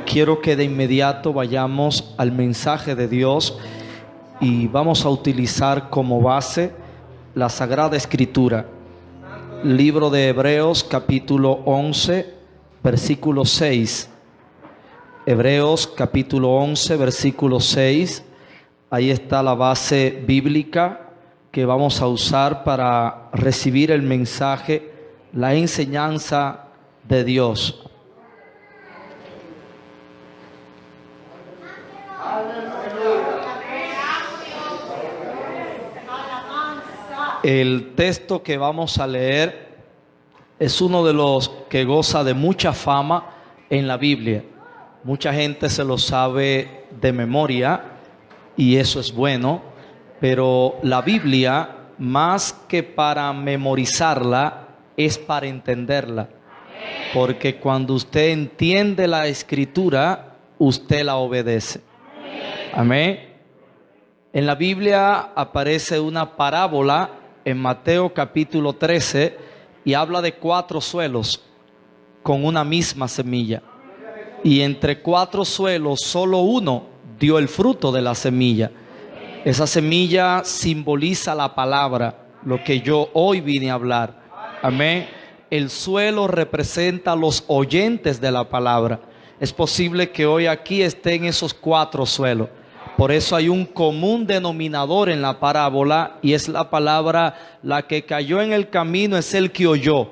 Quiero que de inmediato vayamos al mensaje de Dios y vamos a utilizar como base la Sagrada Escritura. Libro de Hebreos capítulo 11, versículo 6. Hebreos capítulo 11, versículo 6. Ahí está la base bíblica que vamos a usar para recibir el mensaje, la enseñanza de Dios. El texto que vamos a leer es uno de los que goza de mucha fama en la Biblia. Mucha gente se lo sabe de memoria y eso es bueno, pero la Biblia, más que para memorizarla, es para entenderla. Porque cuando usted entiende la Escritura, usted la obedece. Amén. En la Biblia aparece una parábola en Mateo capítulo 13 y habla de 4 suelos con una misma semilla. Y entre 4 suelos solo uno dio el fruto de la semilla. Esa semilla simboliza la palabra, lo que yo hoy vine a hablar. Amén. El suelo representa los oyentes de la palabra. Es posible que hoy aquí estén esos 4 suelos. Por eso hay un común denominador en la parábola y es la palabra: la que cayó en el camino es el que oyó,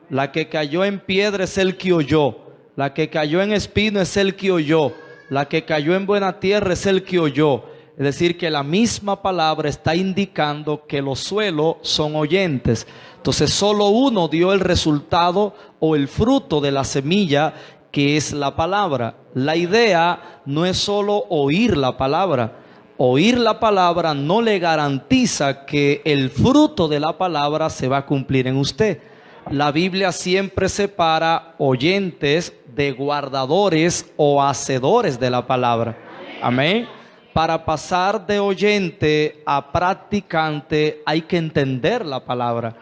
la que cayó en piedra es el que oyó, la que cayó en espino es el que oyó, la que cayó en buena tierra es el que oyó. Es decir, que la misma palabra está indicando que los suelos son oyentes. Entonces solo uno dio el resultado o el fruto de la semilla, que es la palabra. La idea no es solo oír la palabra. Oír la palabra no le garantiza que el fruto de la palabra se va a cumplir en usted. La Biblia siempre separa oyentes de guardadores o hacedores de la palabra. Amén. Para pasar de oyente a practicante hay que entender la palabra.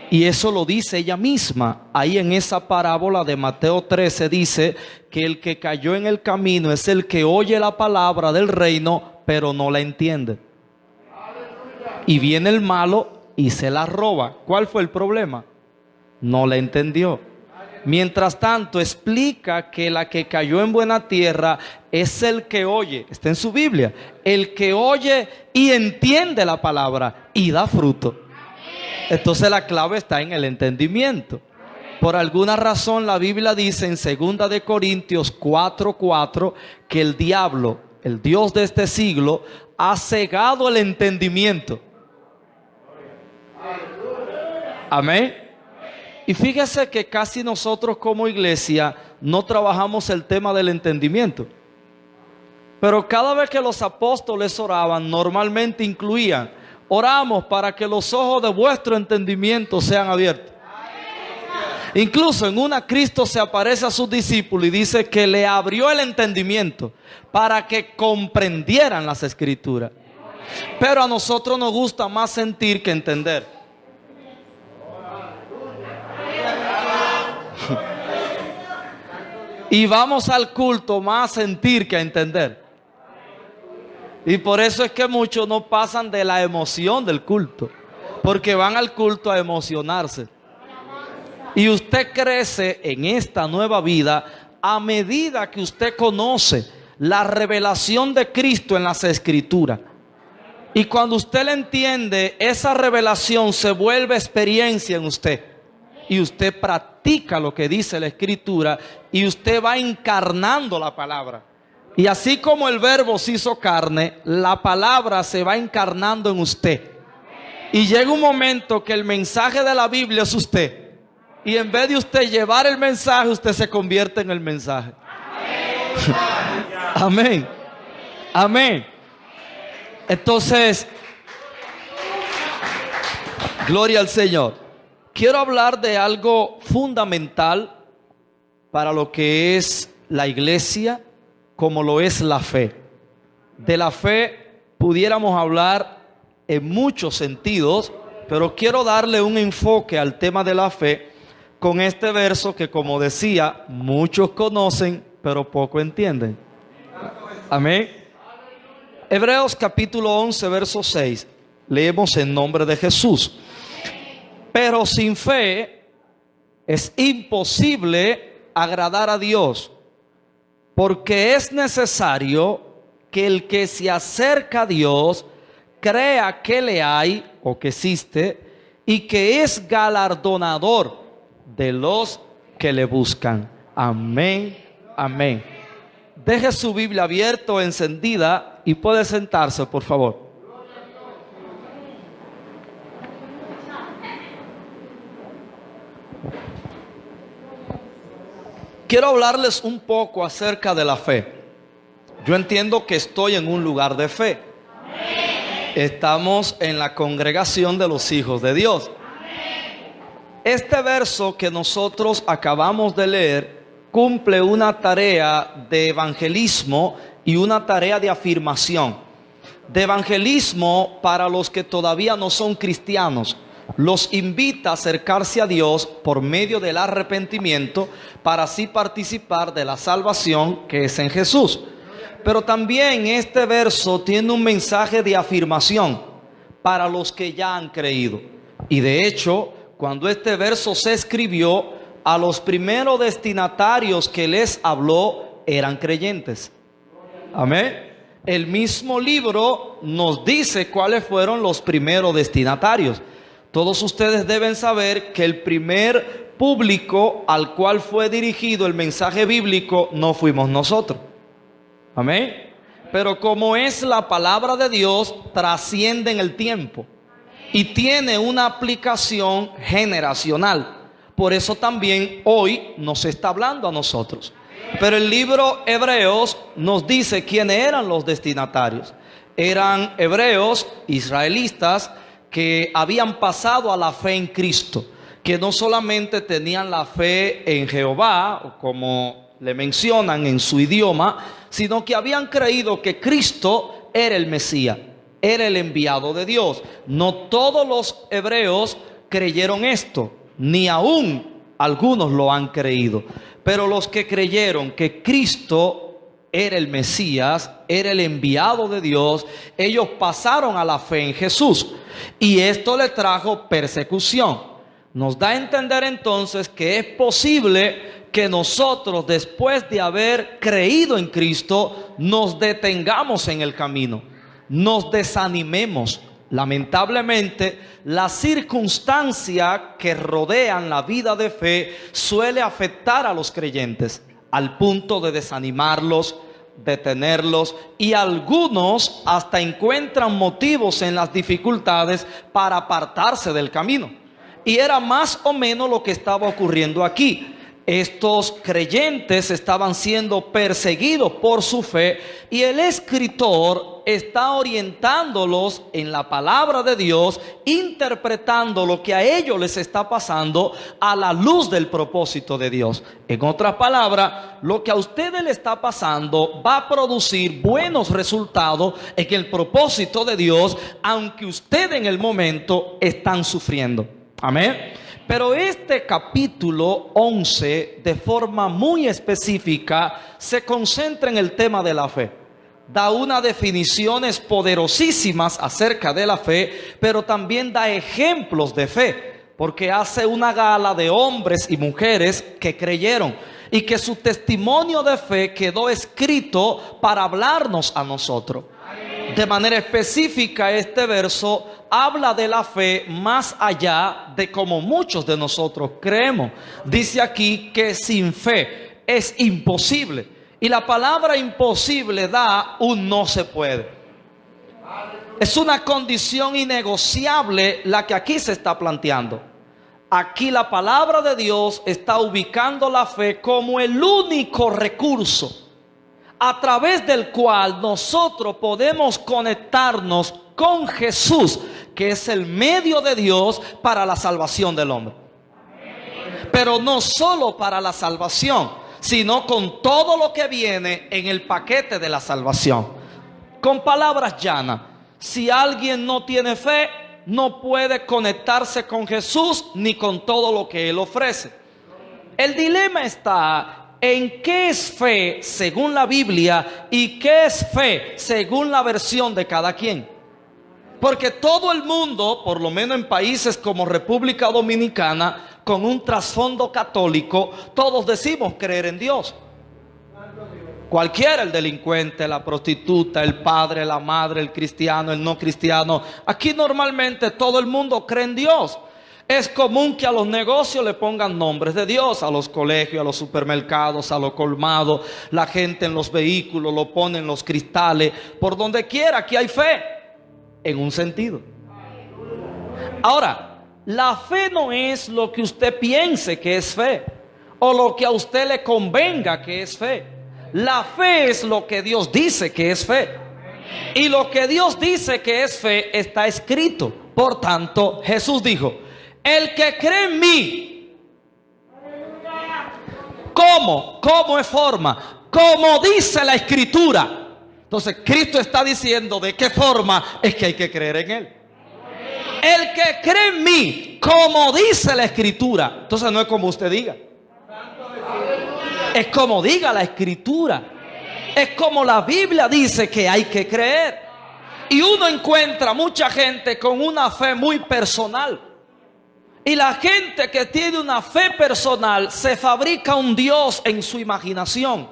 Y eso lo dice ella misma. Ahí en esa parábola de Mateo 13 dice que el que cayó en el camino es el que oye la palabra del reino, pero no la entiende. Y viene el malo y se la roba. ¿Cuál fue el problema? No la entendió. Mientras tanto, explica que la que cayó en buena tierra es el que oye. Está en su Biblia. El que oye y entiende la palabra y da fruto. Entonces la clave está en el entendimiento. Por alguna razón la Biblia dice en 2 de Corintios 4:4 que el diablo, el Dios de este siglo, ha cegado el entendimiento. Amén. Y fíjese que casi nosotros como iglesia no trabajamos el tema del entendimiento. Pero cada vez que los apóstoles oraban, normalmente incluían: oramos para que los ojos de vuestro entendimiento sean abiertos. Incluso en una, Cristo se aparece a sus discípulos y dice que le abrió el entendimiento para que comprendieran las Escrituras. Pero a nosotros nos gusta más sentir que entender. Y vamos al culto más a sentir que a entender. Y por eso es que muchos no pasan de la emoción del culto, porque van al culto a emocionarse. Y usted crece en esta nueva vida a medida que usted conoce la revelación de Cristo en las Escrituras. Y cuando usted le entiende, esa revelación se vuelve experiencia en usted. Y usted practica lo que dice la Escritura y usted va encarnando la palabra. Y así como el verbo se hizo carne, la palabra se va encarnando en usted. Y llega un momento que el mensaje de la Biblia es usted. Y en vez de usted llevar el mensaje, usted se convierte en el mensaje. Amén. Amén. Entonces, gloria al Señor. Quiero hablar de algo fundamental para lo que es la iglesia, como lo es la fe. De la fe pudiéramos hablar en muchos sentidos, pero quiero darle un enfoque al tema de la fe con este verso que, como decía, muchos conocen, pero poco entienden. Amén. Hebreos capítulo 11, verso 6. Leemos en nombre de Jesús. Pero sin fe es imposible agradar a Dios, porque es necesario que el que se acerca a Dios crea que le hay o que existe y que es galardonador de los que le buscan. Amén, amén. Deje su Biblia abierta o encendida y puede sentarse, por favor. Quiero hablarles un poco acerca de la fe. Yo entiendo que estoy en un lugar de fe. Estamos en la congregación de los hijos de Dios. Este verso que nosotros acabamos de leer cumple una tarea de evangelismo y una tarea de afirmación. De evangelismo para los que todavía no son cristianos. Los invita a acercarse a Dios por medio del arrepentimiento para así participar de la salvación que es en Jesús. Pero también este verso tiene un mensaje de afirmación para los que ya han creído. Y de hecho, cuando este verso se escribió, a los primeros destinatarios que les habló eran creyentes. Amén. El mismo libro nos dice cuáles fueron los primeros destinatarios. Todos ustedes deben saber que el primer público al cual fue dirigido el mensaje bíblico no fuimos nosotros. Amén. Pero como es la palabra de Dios, trasciende en el tiempo y tiene una aplicación generacional. Por eso también hoy nos está hablando a nosotros. Pero el libro Hebreos nos dice quiénes eran los destinatarios. Eran hebreos, israelitas, que habían pasado a la fe en Cristo, que no solamente tenían la fe en Jehová, o como le mencionan en su idioma, sino que habían creído que Cristo era el Mesías, era el enviado de Dios. No todos los hebreos creyeron esto, ni aún algunos lo han creído, pero los que creyeron que Cristo era el Mesías, era el enviado de Dios, ellos pasaron a la fe en Jesús, y esto le trajo persecución. Nos da a entender entonces que es posible que nosotros, después de haber creído en Cristo, nos detengamos en el camino, nos desanimemos. Lamentablemente, la circunstancia que rodean la vida de fe suele afectar a los creyentes al punto de desanimarlos, detenerlos, y algunos hasta encuentran motivos en las dificultades para apartarse del camino. Y era más o menos lo que estaba ocurriendo aquí. Estos creyentes estaban siendo perseguidos por su fe, y el escritor está orientándolos en la palabra de Dios, interpretando lo que a ellos les está pasando a la luz del propósito de Dios. En otras palabras, lo que a ustedes les está pasando va a producir buenos resultados en el propósito de Dios, aunque ustedes en el momento están sufriendo. Amén. Pero este capítulo 11, de forma muy específica, se concentra en el tema de la fe. Da unas definiciones poderosísimas acerca de la fe, pero también da ejemplos de fe, porque hace una gala de hombres y mujeres que creyeron y que su testimonio de fe quedó escrito para hablarnos a nosotros. De manera específica, este verso habla de la fe más allá de como muchos de nosotros creemos. Dice aquí que sin fe es imposible, y la palabra imposible da un no se puede. Es una condición innegociable la que aquí se está planteando. Aquí la palabra de Dios está ubicando la fe como el único recurso a través del cual nosotros podemos conectarnos con Jesús, que es el medio de Dios para la salvación del hombre. Pero no solo para la salvación, sino con todo lo que viene en el paquete de la salvación. Con palabras llanas, si alguien no tiene fe, no puede conectarse con Jesús ni con todo lo que Él ofrece. El dilema está en qué es fe según la Biblia y qué es fe según la versión de cada quien. Porque todo el mundo, por lo menos en países como República Dominicana, con un trasfondo católico, todos decimos creer en Dios. Cualquiera, el delincuente, la prostituta, el padre, la madre, el cristiano, el no cristiano. Aquí normalmente todo el mundo cree en Dios. Es común que a los negocios le pongan nombres de Dios, a los colegios, a los supermercados, a los colmados, la gente en los vehículos lo pone en los cristales, por donde quiera. Aquí hay fe, en un sentido. Ahora, la fe no es lo que usted piense que es fe, o lo que a usted le convenga que es fe. La fe es lo que Dios dice que es fe. Y lo que Dios dice que es fe está escrito. Por tanto, Jesús dijo: el que cree en mí. ¿Cómo? ¿Cómo es forma? Como dice la Escritura. Entonces Cristo está diciendo de qué forma es que hay que creer en Él. El que cree en mí, como dice la Escritura. Entonces no es como usted diga. Es como diga la Escritura. Es como la Biblia dice que hay que creer. Y uno encuentra mucha gente con una fe muy personal. Y la gente que tiene una fe personal se fabrica un Dios en su imaginación.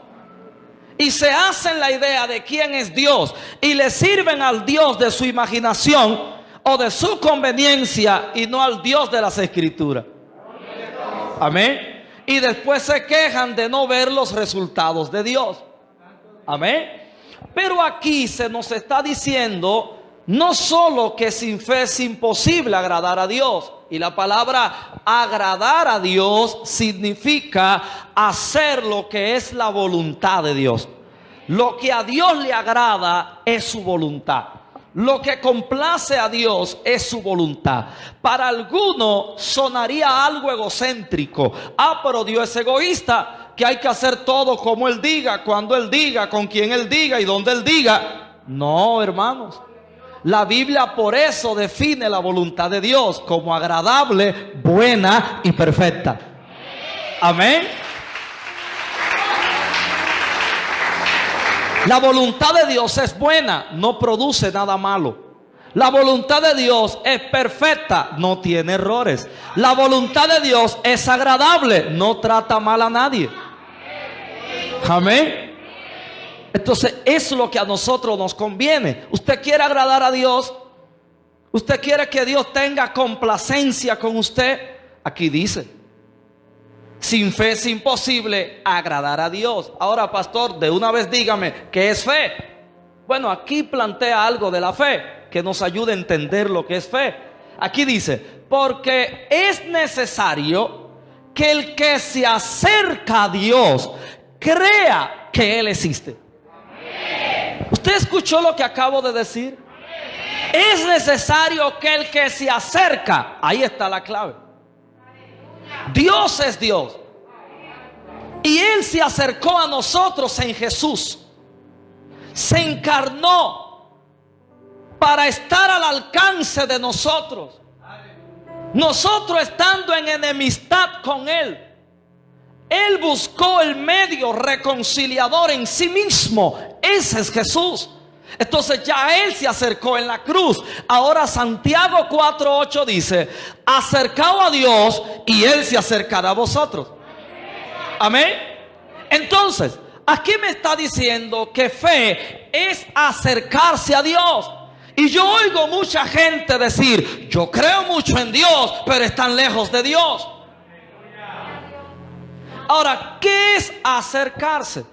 Y se hacen la idea de quién es Dios. Y le sirven al Dios de su imaginación o de su conveniencia y no al Dios de las Escrituras. Amén. Y después se quejan de no ver los resultados de Dios. Amén. Pero aquí se nos está diciendo no solo que sin fe es imposible agradar a Dios. Y la palabra agradar a Dios significa hacer lo que es la voluntad de Dios. Lo que a Dios le agrada es su voluntad. Lo que complace a Dios es su voluntad. Para algunos sonaría algo egocéntrico. Pero Dios es egoísta, que hay que hacer todo como Él diga, cuando Él diga, con quien Él diga y donde Él diga. No, hermanos. La Biblia por eso define la voluntad de Dios como agradable, buena y perfecta. Amén. La voluntad de Dios es buena, no produce nada malo. La voluntad de Dios es perfecta, no tiene errores. La voluntad de Dios es agradable, no trata mal a nadie. Amén. Entonces es lo que a nosotros nos conviene. Usted quiere agradar a Dios. Usted quiere que Dios tenga complacencia con usted. Aquí dice: sin fe es imposible agradar a Dios. Ahora, pastor, de una vez dígame, ¿qué es fe? Bueno, aquí plantea algo de la fe que nos ayude a entender lo que es fe. Aquí dice: porque es necesario que el que se acerca a Dios crea que Él existe. ¿Usted escuchó lo que acabo de decir? Es necesario que el que se acerca, ahí está la clave. Dios es Dios. Y Él se acercó a nosotros en Jesús. Se encarnó para estar al alcance de nosotros. Nosotros estando en enemistad con Él, Él buscó el medio reconciliador en sí mismo. Ese es Jesús. Entonces ya Él se acercó en la cruz. Ahora Santiago 4:8 dice: acercaos a Dios y Él se acercará a vosotros. Amén. Entonces aquí me está diciendo que fe es acercarse a Dios. Y yo oigo mucha gente decir: yo creo mucho en Dios, pero están lejos de Dios. Ahora, ¿qué es acercarse?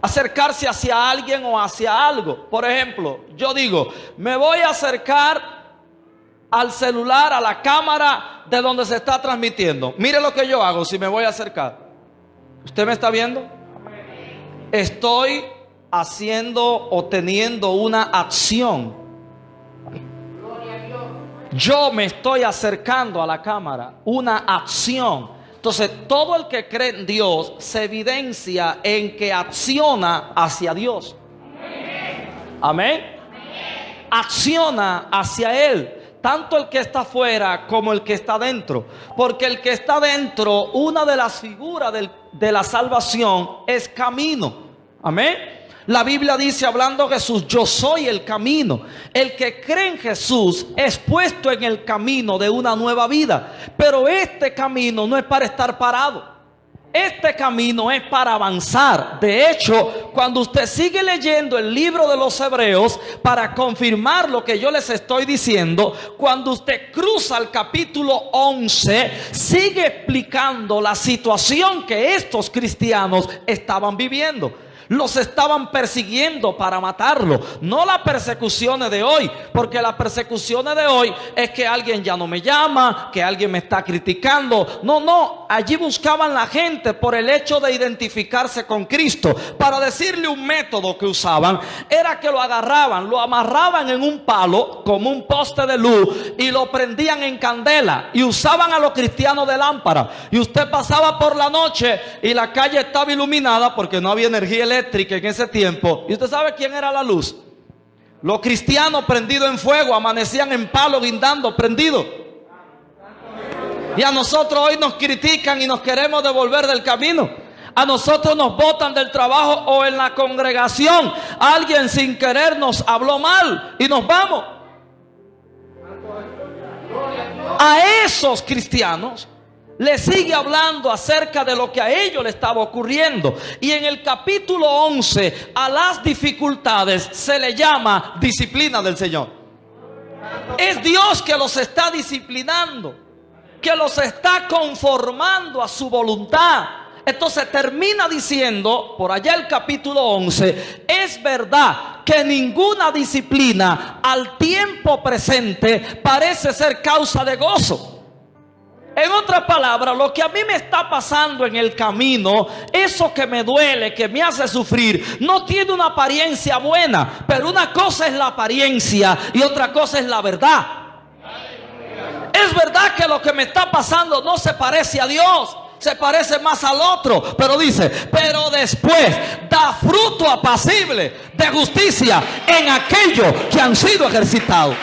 Acercarse hacia alguien o hacia algo. Por ejemplo, yo digo: me voy a acercar al celular, a la cámara de donde se está transmitiendo. Mire lo que yo hago si me voy a acercar. ¿Usted me está viendo? Estoy haciendo o teniendo una acción. Yo me estoy acercando a la cámara, una acción. Entonces todo el que cree en Dios se evidencia en que acciona hacia Dios. Amén. Acciona hacia Él. tanto el que está afuera como el que está dentro. Porque el que está dentro, una de las figuras de la salvación es camino. Amén. La Biblia dice, hablando Jesús, yo soy el camino. El que cree en Jesús es puesto en el camino de una nueva vida. Pero este camino no es para estar parado. Este camino es para avanzar. De hecho, cuando usted sigue leyendo el libro de los Hebreos, para confirmar lo que yo les estoy diciendo, cuando usted cruza el capítulo 11, sigue explicando la situación que estos cristianos estaban viviendo. Los estaban persiguiendo para matarlo. No las persecuciones de hoy, porque las persecuciones de hoy es que alguien ya no me llama, que alguien me está criticando. No, allí buscaban la gente por el hecho de identificarse con Cristo. Para decirle un método que usaban, era que lo agarraban, lo amarraban en un palo como un poste de luz y lo prendían en candela, y usaban a los cristianos de lámpara. Y usted pasaba por la noche y la calle estaba iluminada porque no había energía eléctrica en ese tiempo. ¿Y usted sabe quién era la luz? Los cristianos prendidos en fuego, amanecían en palo guindando, prendidos. Y a nosotros hoy nos critican y nos queremos devolver del camino. A nosotros nos botan del trabajo o en la congregación. Alguien sin querer nos habló mal y nos vamos. A esos cristianos le sigue hablando acerca de lo que a ellos le estaba ocurriendo. Y en el capítulo 11, a las dificultades se le llama disciplina del Señor. Es Dios que los está disciplinando, que los está conformando a su voluntad. Entonces termina diciendo, por allá el capítulo 11, es verdad que ninguna disciplina al tiempo presente parece ser causa de gozo. En otras palabras, lo que a mí me está pasando en el camino, eso que me duele, que me hace sufrir, no tiene una apariencia buena. Pero una cosa es la apariencia y otra cosa es la verdad. Es verdad que lo que me está pasando no se parece a Dios, se parece más al otro. Pero dice, pero después da fruto apacible de justicia en aquellos que han sido ejercitados.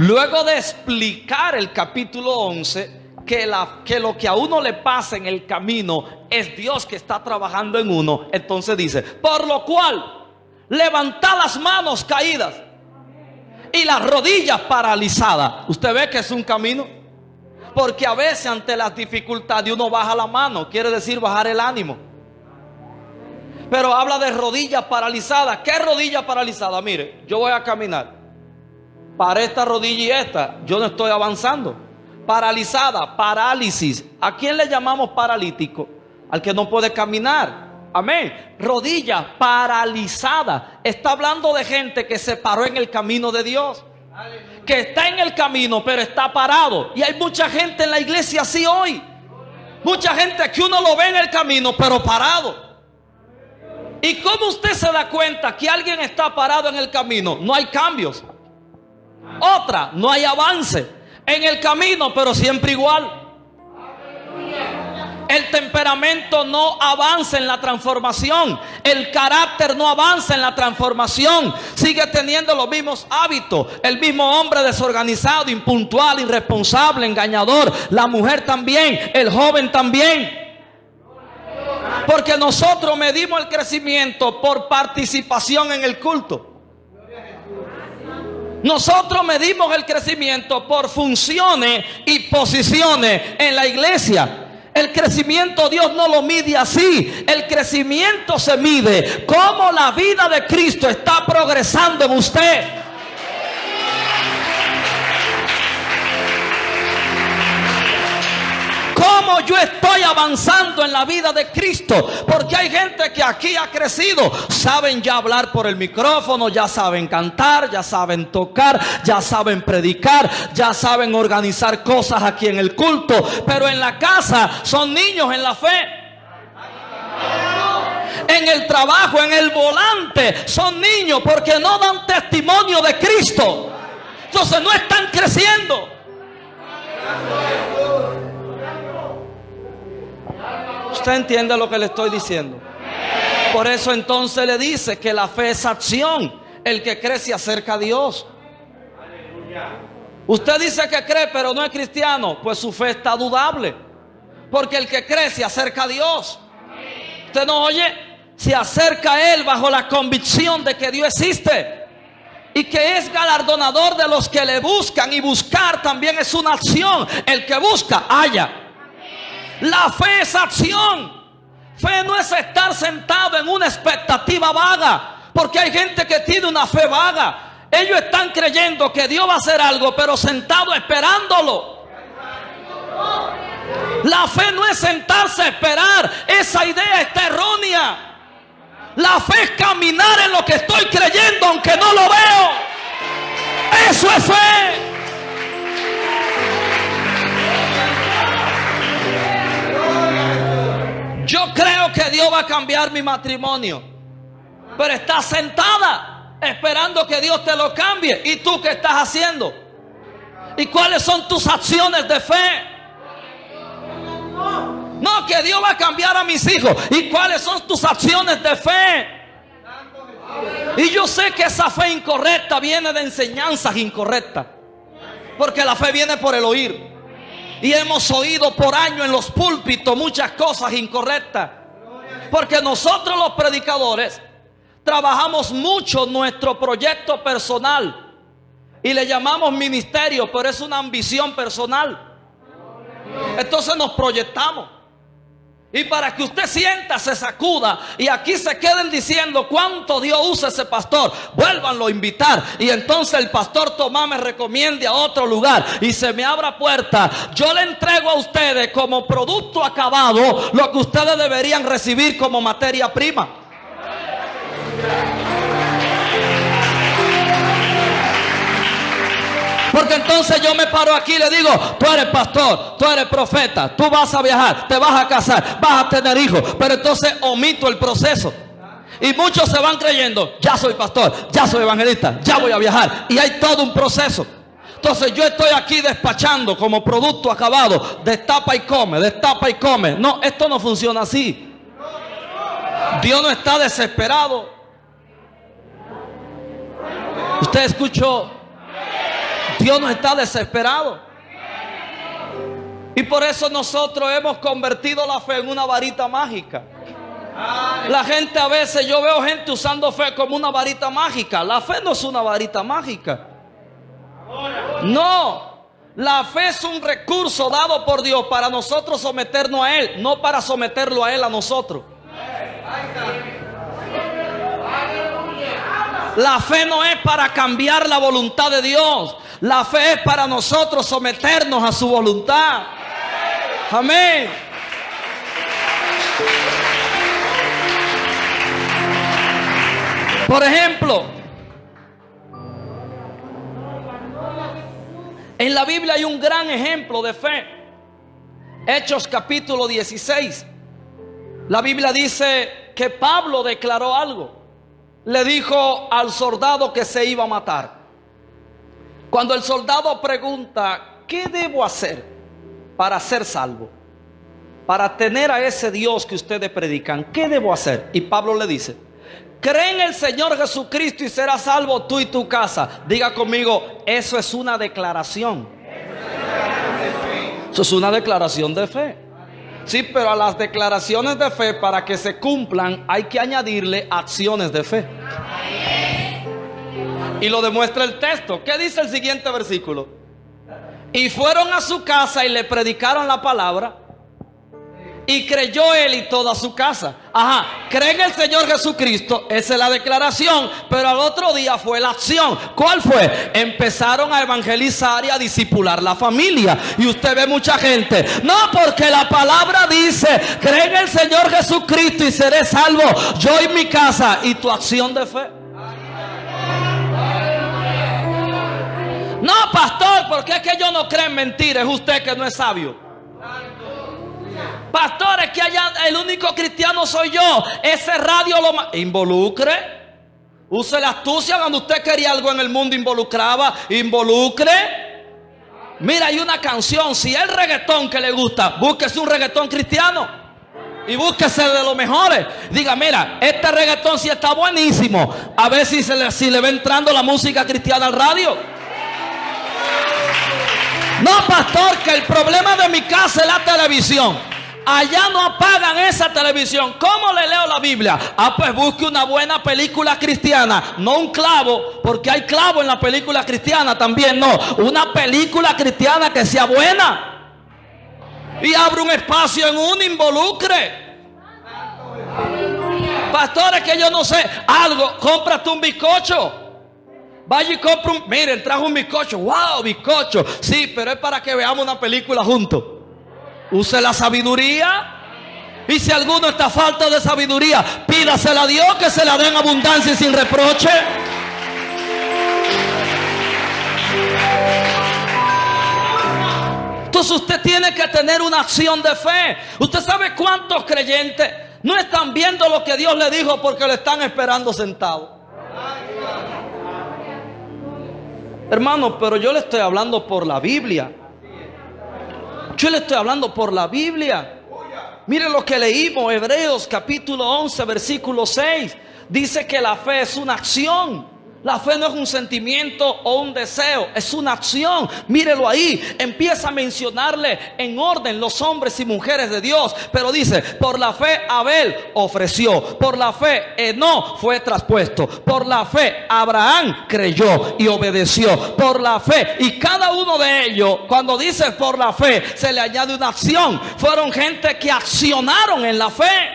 Luego de explicar el capítulo 11, que lo que a uno le pasa en el camino es Dios que está trabajando en uno, entonces dice, por lo cual, levantad las manos caídas y las rodillas paralizadas. Usted ve que es un camino, porque a veces ante las dificultades uno baja la mano, quiere decir bajar el ánimo. Pero habla de rodillas paralizadas. ¿Qué rodilla paralizada? Mire, yo voy a caminar. Para esta rodilla y esta, yo no estoy avanzando. Paralizada, parálisis. ¿A quién le llamamos paralítico? Al que no puede caminar. Amén. Rodilla paralizada. Está hablando de gente que se paró en el camino de Dios. Que está en el camino, pero está parado. Y hay mucha gente en la iglesia así hoy. Mucha gente que uno lo ve en el camino, pero parado. ¿Y cómo usted se da cuenta que alguien está parado en el camino? No hay cambios. Otra, no hay avance en el camino, pero siempre igual. El temperamento no avanza en la transformación. El carácter no avanza en la transformación. Sigue teniendo los mismos hábitos. El mismo hombre desorganizado, impuntual, irresponsable, engañador. La mujer también, el joven también. Porque nosotros medimos el crecimiento por participación en el culto. Nosotros medimos el crecimiento por funciones y posiciones en la iglesia. El crecimiento Dios no lo mide así. El crecimiento se mide cómo la vida de Cristo está progresando en usted. Cómo yo estoy avanzando en la vida de Cristo. Porque hay gente que aquí ha crecido. Saben ya hablar por el micrófono, ya saben cantar, ya saben tocar, ya saben predicar, ya saben organizar cosas aquí en el culto. Pero en la casa son niños en la fe. En el trabajo, en el volante, son niños porque no dan testimonio de Cristo. Entonces no están creciendo. ¿Usted entiende lo que le estoy diciendo? Por eso entonces le dice que la fe es acción. El que cree se acerca a Dios. Usted dice que cree pero no es cristiano, pues su fe está dudable. Porque el que cree se acerca a Dios. ¿Usted no oye? Se acerca a Él bajo la convicción de que Dios existe y que es galardonador de los que le buscan. Y buscar también es una acción. El que busca, halla. La fe es acción. Fe no es estar sentado en una expectativa vaga. Porque hay gente que tiene una fe vaga. Ellos están creyendo que Dios va a hacer algo, pero sentado esperándolo. La fe no es sentarse a esperar. Esa idea está errónea. La fe es caminar en lo que estoy creyendo aunque no lo veo. Eso es fe. Yo creo que Dios va a cambiar mi matrimonio, pero estás sentada esperando que Dios te lo cambie. ¿Y tú qué estás haciendo? ¿Y cuáles son tus acciones de fe? No, que Dios va a cambiar a mis hijos. ¿Y cuáles son tus acciones de fe? Y yo sé que esa fe incorrecta viene de enseñanzas incorrectas, porque la fe viene por el oír. Y hemos oído por años en los púlpitos muchas cosas incorrectas, porque nosotros los predicadores trabajamos mucho nuestro proyecto personal y le llamamos ministerio, pero es una ambición personal. Entonces nos proyectamos. Y para que usted sienta, se sacuda y aquí se queden diciendo cuánto Dios usa ese pastor, vuélvanlo a invitar. Y entonces el pastor Tomás me recomiende a otro lugar y se me abra puerta. Yo le entrego a ustedes como producto acabado lo que ustedes deberían recibir como materia prima. Porque entonces yo me paro aquí y le digo: tú eres pastor, tú eres profeta, tú vas a viajar, te vas a casar, vas a tener hijos. Pero entonces omito el proceso. Y muchos se van creyendo: ya soy pastor, ya soy evangelista, ya voy a viajar. Y hay todo un proceso. Entonces yo estoy aquí despachando como producto acabado. Destapa y come, destapa y come. No, esto no funciona así. Dios no está desesperado. ¿Usted escuchó? Dios no está desesperado. Y por eso nosotros hemos convertido la fe en una varita mágica. La gente, a veces yo veo gente usando fe como una varita mágica. La fe no es una varita mágica. No, la fe es un recurso dado por Dios para nosotros someternos a Él, no para someterlo a Él a nosotros. La fe no es para cambiar la voluntad de Dios. La fe es para nosotros someternos a su voluntad. Amén. Por ejemplo, en la Biblia hay un gran ejemplo de fe. Hechos capítulo 16. La Biblia dice que Pablo declaró algo. Le dijo al soldado que se iba a matar. Cuando el soldado pregunta: ¿qué debo hacer para ser salvo? Para tener a ese Dios que ustedes predican, ¿qué debo hacer? Y Pablo le dice: cree en el Señor Jesucristo y serás salvo tú y tu casa. Diga conmigo: eso es una declaración. Eso es una declaración de fe. Sí, pero a las declaraciones de fe, para que se cumplan, hay que añadirle acciones de fe. Y lo demuestra el texto. ¿Qué dice el siguiente versículo? Y fueron a su casa y le predicaron la palabra, y creyó él y toda su casa. Ajá, cree en el Señor Jesucristo, esa es la declaración. Pero al otro día fue la acción. ¿Cuál fue? Empezaron a evangelizar y a discipular la familia. Y usted ve mucha gente: no, porque la palabra dice, cree en el Señor Jesucristo y seré salvo yo y mi casa. ¿Y tu acción de fe? No, pastor, porque es que yo no creo en mentiras. Es usted que no es sabio. Pastor, es que allá el único cristiano soy yo. Ese radio lo involucre. Use la astucia. Cuando usted quería algo en el mundo, involucraba. Involucre. Mira, hay una canción. Si el reggaetón que le gusta, búsquese un reggaetón cristiano. Y búsquese de los mejores. Diga, mira, este reggaetón sí está buenísimo. A ver si le va entrando la música cristiana al radio. No, pastor, que el problema de mi casa es la televisión. Allá no apagan esa televisión. ¿Cómo le leo la Biblia? Pues busque una buena película cristiana. No un clavo, porque hay clavo en la película cristiana también. No, una película cristiana que sea buena. Y abre un espacio en un involucre. Pastores, que yo no sé algo, cómprate un bizcocho. Vaya y compra un, miren, trajo un bizcocho. Wow, bizcocho. Sí, pero es para que veamos una película juntos. Use la sabiduría. Y si alguno está falta de sabiduría, pídasela a Dios, que se la den abundancia y sin reproche. Entonces usted tiene que tener una acción de fe. Usted sabe cuántos creyentes no están viendo lo que Dios le dijo porque le están esperando sentado. Hermano, pero yo le estoy hablando por la Biblia. Yo le estoy hablando por la Biblia. Mire lo que leímos, Hebreos capítulo 11, versículo 6. Dice que la fe es una acción. La fe no es un sentimiento o un deseo, es una acción. Mírelo ahí, empieza a mencionarle en orden los hombres y mujeres de Dios. Pero dice, por la fe Abel ofreció, por la fe Enoc fue traspuesto, por la fe Abraham creyó y obedeció, por la fe. Y cada uno de ellos, cuando dice por la fe, se le añade una acción. Fueron gente que accionaron en la fe.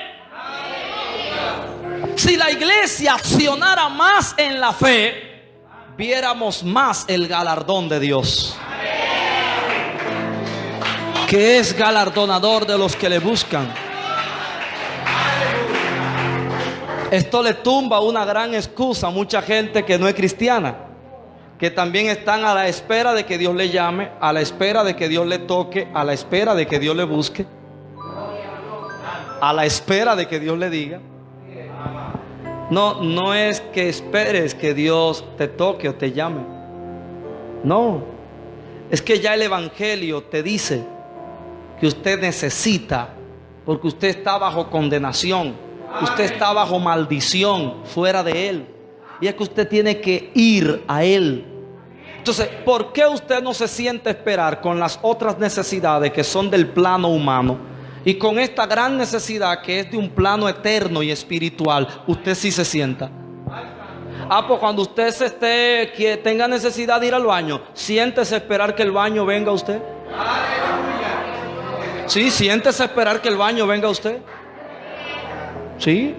Si la iglesia accionara más en la fe, viéramos más el galardón de Dios, que es galardonador de los que le buscan. Esto le tumba una gran excusa a mucha gente que no es cristiana, que también están a la espera de que Dios le llame, a la espera de que Dios le toque, a la espera de que Dios le busque, a la espera de que Dios le diga. No es que esperes que Dios te toque o te llame. No, es que ya el evangelio te dice que usted necesita, porque usted está bajo condenación, usted está bajo maldición fuera de Él, y es que usted tiene que ir a Él. Entonces, ¿por qué usted no se siente esperar con las otras necesidades que son del plano humano? Y con esta gran necesidad que es de un plano eterno y espiritual, usted sí se sienta. Pues cuando usted que tenga necesidad de ir al baño, siéntese a esperar que el baño venga a usted. Sí, siéntese a esperar que el baño venga a usted. Sí.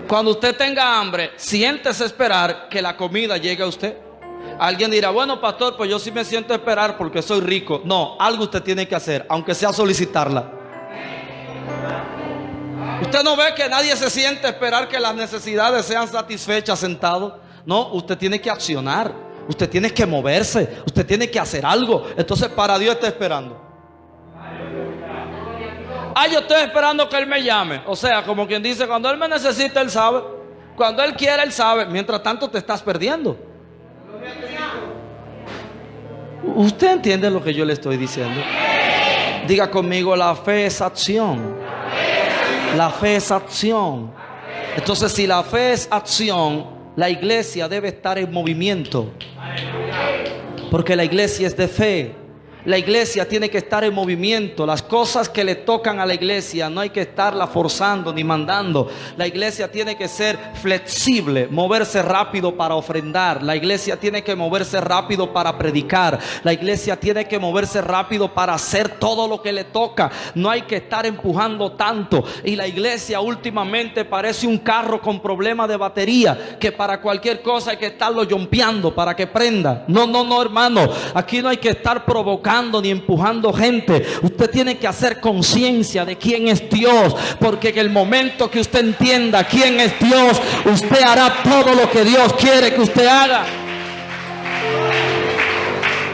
Cuando usted tenga hambre, siéntese a esperar que la comida llegue a usted. Alguien dirá, bueno, pastor, pues yo sí me siento a esperar porque soy rico. No, algo usted tiene que hacer, aunque sea solicitarla. Usted no ve que nadie se siente a esperar que las necesidades sean satisfechas sentado. No, usted tiene que accionar. Usted tiene que moverse. Usted tiene que hacer algo. Entonces para Dios está esperando. Yo estoy esperando que Él me llame. O sea, como quien dice, cuando Él me necesita, Él sabe. Cuando Él quiere, Él sabe. Mientras tanto te estás perdiendo. ¿Usted entiende lo que yo le estoy diciendo? Diga conmigo, la fe es acción. La fe es acción. Entonces, si la fe es acción, la iglesia debe estar en movimiento, porque la iglesia es de fe. La iglesia tiene que estar en movimiento. Las cosas que le tocan a la iglesia no hay que estarla forzando ni mandando. La iglesia tiene que ser flexible, moverse rápido para ofrendar. La iglesia tiene que moverse rápido para predicar. La iglesia tiene que moverse rápido para hacer todo lo que le toca. No hay que estar empujando tanto. Y la iglesia últimamente parece un carro con problema de batería, que para cualquier cosa hay que estarlo yompeando para que prenda. No, hermano. Aquí no hay que estar provocando ni empujando gente. Usted tiene que hacer conciencia de quién es Dios, porque en el momento que usted entienda quién es Dios, usted hará todo lo que Dios quiere que usted haga.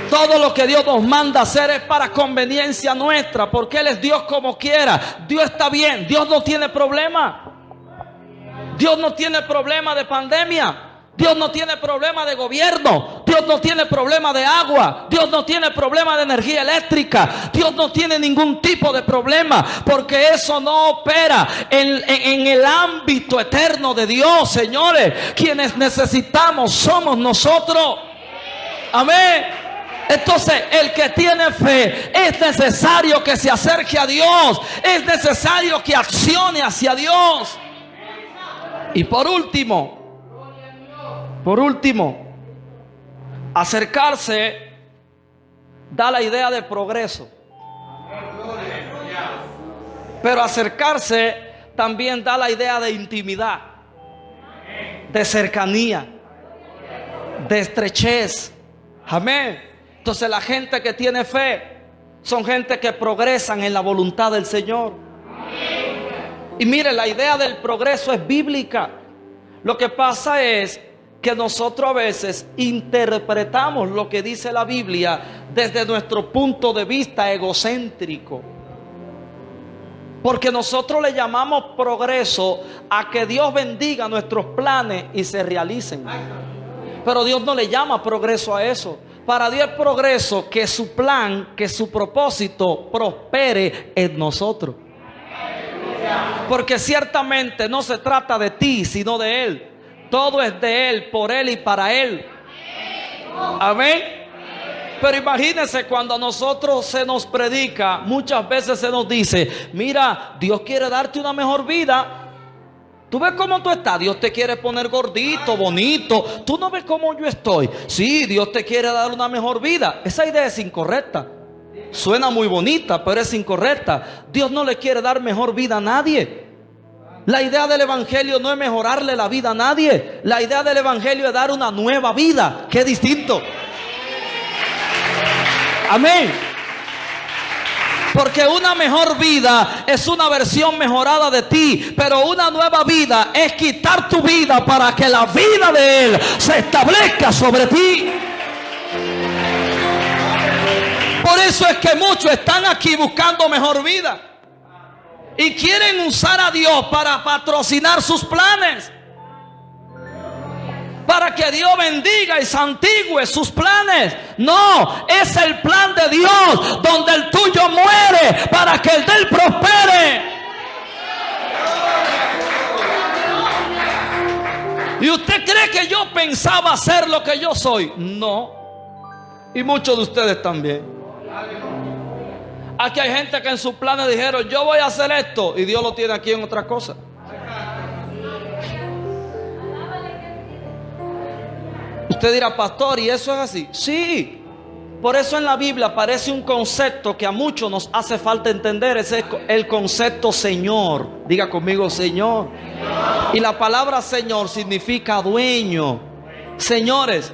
Todo lo que Dios nos manda hacer es para conveniencia nuestra, porque Él es Dios como quiera. Dios está bien, Dios no tiene problema. Dios no tiene problema de pandemia. Dios no tiene problema de gobierno. Dios no tiene problema de agua. Dios no tiene problema de energía eléctrica. Dios no tiene ningún tipo de problema, porque eso no opera en el ámbito eterno de Dios, señores. Quienes necesitamos somos nosotros. Amén. Entonces, el que tiene fe, es necesario que se acerque a Dios. Es necesario que accione hacia Dios. Y por último, acercarse da la idea de progreso. Pero acercarse también da la idea de intimidad, de cercanía, de estrechez. Amén. Entonces la gente que tiene fe son gente que progresan en la voluntad del Señor. Y mire, la idea del progreso es bíblica. Lo que pasa es que nosotros a veces interpretamos lo que dice la Biblia desde nuestro punto de vista egocéntrico. Porque nosotros le llamamos progreso a que Dios bendiga nuestros planes y se realicen. Pero Dios no le llama progreso a eso. Para Dios es progreso que su plan, que su propósito prospere en nosotros. Porque ciertamente no se trata de ti, sino de Él. Todo es de Él, por Él y para Él. Amén. Pero imagínense, cuando a nosotros se nos predica, muchas veces se nos dice: mira, Dios quiere darte una mejor vida. Tú ves cómo tú estás. Dios te quiere poner gordito, bonito. Tú no ves cómo yo estoy. Sí, Dios te quiere dar una mejor vida. Esa idea es incorrecta. Suena muy bonita, pero es incorrecta. Dios no le quiere dar mejor vida a nadie. La idea del evangelio no es mejorarle la vida a nadie. La idea del evangelio es dar una nueva vida, que es distinto. Amén. Porque una mejor vida es una versión mejorada de ti, pero una nueva vida es quitar tu vida para que la vida de Él se establezca sobre ti. Por eso es que muchos están aquí buscando mejor vida y quieren usar a Dios para patrocinar sus planes, para que Dios bendiga y santigüe sus planes. No, es el plan de Dios donde el tuyo muere para que el de Él prospere. ¿Y usted cree que yo pensaba ser lo que yo soy? No. Y muchos de ustedes también. Aquí hay gente que en sus planes dijeron: yo voy a hacer esto, y Dios lo tiene aquí en otra cosa. Usted dirá: pastor, ¿y eso es así? Sí. Por eso en la Biblia aparece un concepto que a muchos nos hace falta entender. Ese es el concepto Señor. Diga conmigo: Señor. Y la palabra Señor significa dueño. Señores,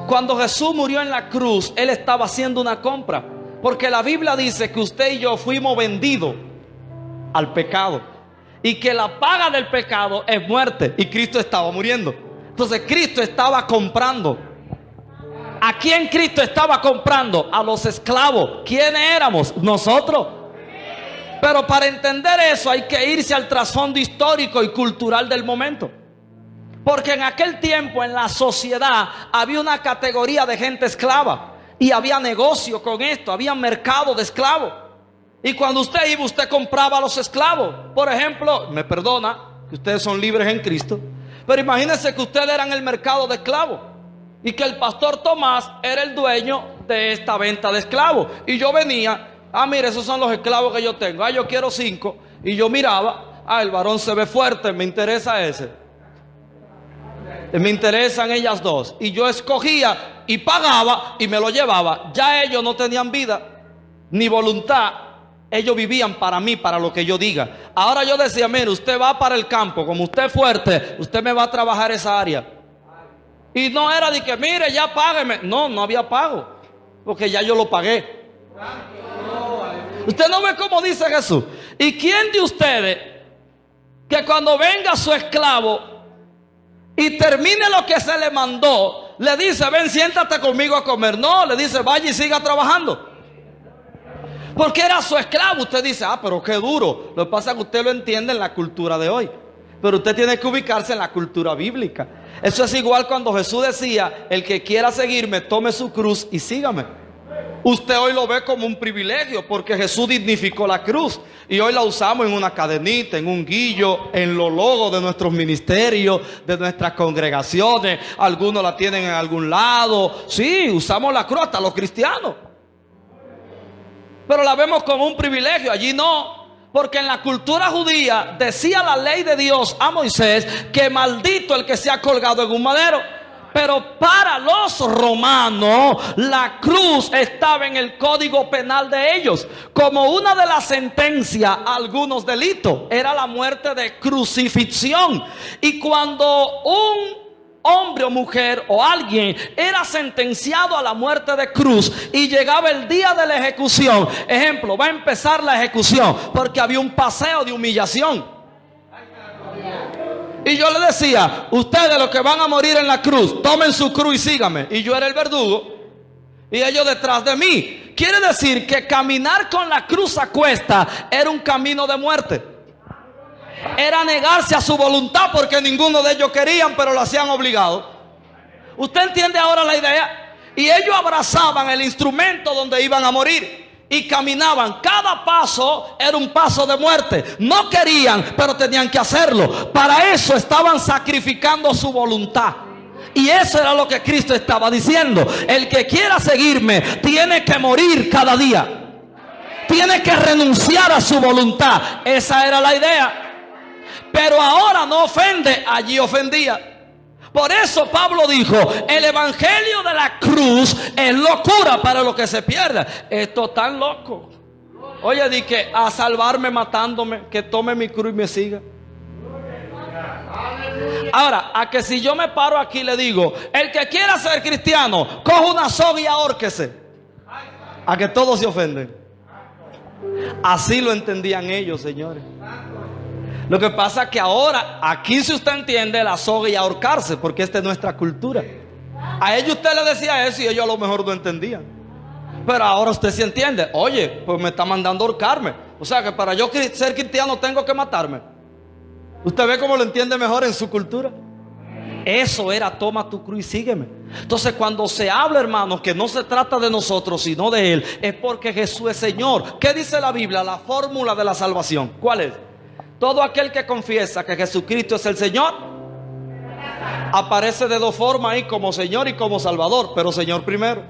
cuando Jesús murió en la cruz, Él estaba haciendo una compra. Porque la Biblia dice que usted y yo fuimos vendidos al pecado, y que la paga del pecado es muerte, y Cristo estaba muriendo. Entonces Cristo estaba comprando. ¿A quién Cristo estaba comprando? A los esclavos. ¿Quiénes éramos? Nosotros. Pero para entender eso hay que irse al trasfondo histórico y cultural del momento. Porque en aquel tiempo en la sociedad había una categoría de gente esclava, y había negocio con esto, había mercado de esclavos. Y cuando usted iba, usted compraba a los esclavos. Por ejemplo, me perdona que ustedes son libres en Cristo, pero imagínense que ustedes eran el mercado de esclavos y que el pastor Tomás era el dueño de esta venta de esclavos. Y yo venía: mire, esos son los esclavos que yo tengo. Yo quiero 5. Y yo miraba: el varón se ve fuerte, me interesa ese. Me interesan ellas dos. Y yo escogía y pagaba y me lo llevaba. Ya ellos no tenían vida ni voluntad. Ellos vivían para mí, para lo que yo diga. Ahora yo decía: mire, usted va para el campo, como usted es fuerte, usted me va a trabajar esa área. Y no era de que: mire, ya págueme. No, no había pago, porque ya yo lo pagué. Usted no ve cómo dice Jesús. ¿Y quién de ustedes que cuando venga su esclavo y termine lo que se le mandó, le dice: ven, siéntate conmigo a comer? No, le dice: vaya y siga trabajando. Porque era su esclavo. Usted dice: pero qué duro. Lo que pasa es que usted lo entiende en la cultura de hoy, pero usted tiene que ubicarse en la cultura bíblica. Eso es igual cuando Jesús decía: el que quiera seguirme, tome su cruz y sígame. Usted hoy lo ve como un privilegio porque Jesús dignificó la cruz y hoy la usamos en una cadenita, en un guillo, en los logos de nuestros ministerios, de nuestras congregaciones. Algunos la tienen en algún lado. Sí, usamos la cruz, hasta los cristianos. Pero la vemos como un privilegio. Allí no, porque en la cultura judía decía la ley de Dios a Moisés que maldito el que sea colgado en un madero. Pero para los romanos la cruz estaba en el código penal de ellos como una de las sentencias a algunos delitos. Era la muerte de crucifixión. Y cuando un hombre o mujer o alguien era sentenciado a la muerte de cruz y llegaba el día de la ejecución, ejemplo, va a empezar la ejecución porque había un paseo de humillación. Y yo le decía: ustedes los que van a morir en la cruz, tomen su cruz y síganme. Y yo era el verdugo y ellos detrás de mí. Quiere decir que caminar con la cruz a cuesta era un camino de muerte. Era negarse a su voluntad porque ninguno de ellos querían, pero lo hacían obligado. ¿Usted entiende ahora la idea? Y ellos abrazaban el instrumento donde iban a morir y caminaban. Cada paso era un paso de muerte. No querían, pero tenían que hacerlo. Para eso estaban sacrificando su voluntad. Y eso era lo que Cristo estaba diciendo: el que quiera seguirme tiene que morir cada día. Tiene que renunciar a su voluntad. Esa era la idea. Pero ahora no ofende, allí ofendía. Por eso Pablo dijo: el evangelio de la cruz es locura para los que se pierden. Esto tan loco. Oye, di que a salvarme matándome, que tome mi cruz y me siga. Ahora, a que si yo me paro aquí y le digo: el que quiera ser cristiano, coja una soga y ahórquese, a que todos se ofenden. Así lo entendían ellos, señores. Lo que pasa es que ahora, aquí si usted entiende, la soga y ahorcarse, porque esta es nuestra cultura. A ellos usted le decía eso y ellos a lo mejor no entendían. Pero ahora usted sí entiende. Oye, pues me está mandando a ahorcarme. O sea que para yo ser cristiano tengo que matarme. ¿Usted ve cómo lo entiende mejor en su cultura? Eso era: toma tu cruz y sígueme. Entonces cuando se habla, hermanos, que no se trata de nosotros sino de Él, es porque Jesús es Señor. ¿Qué dice la Biblia? La fórmula de la salvación, ¿cuál es? Todo aquel que confiesa que Jesucristo es el Señor, aparece de dos formas ahí, como Señor y como Salvador, pero Señor primero.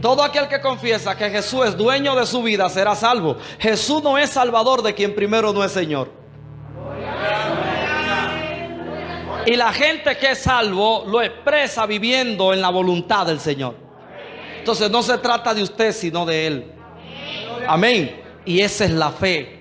Todo aquel que confiesa que Jesús es dueño de su vida será salvo. Jesús no es Salvador de quien primero no es Señor. Y la gente que es salvo lo expresa viviendo en la voluntad del Señor. Entonces no se trata de usted sino de Él. Amén. Y esa es la fe.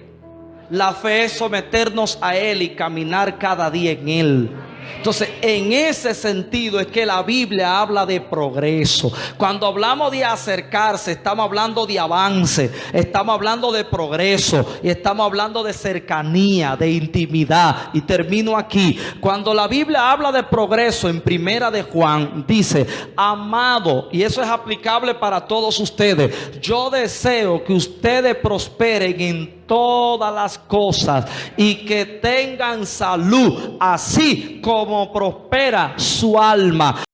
La fe es someternos a Él y caminar cada día en Él. Entonces, en ese sentido es que la Biblia habla de progreso. Cuando hablamos de acercarse, estamos hablando de avance, estamos hablando de progreso y estamos hablando de cercanía, de intimidad. Y termino aquí. Cuando la Biblia habla de progreso en Primera de Juan, dice: amado, y eso es aplicable para todos ustedes, yo deseo que ustedes prosperen en todas las cosas y que tengan salud, así como prospera su alma.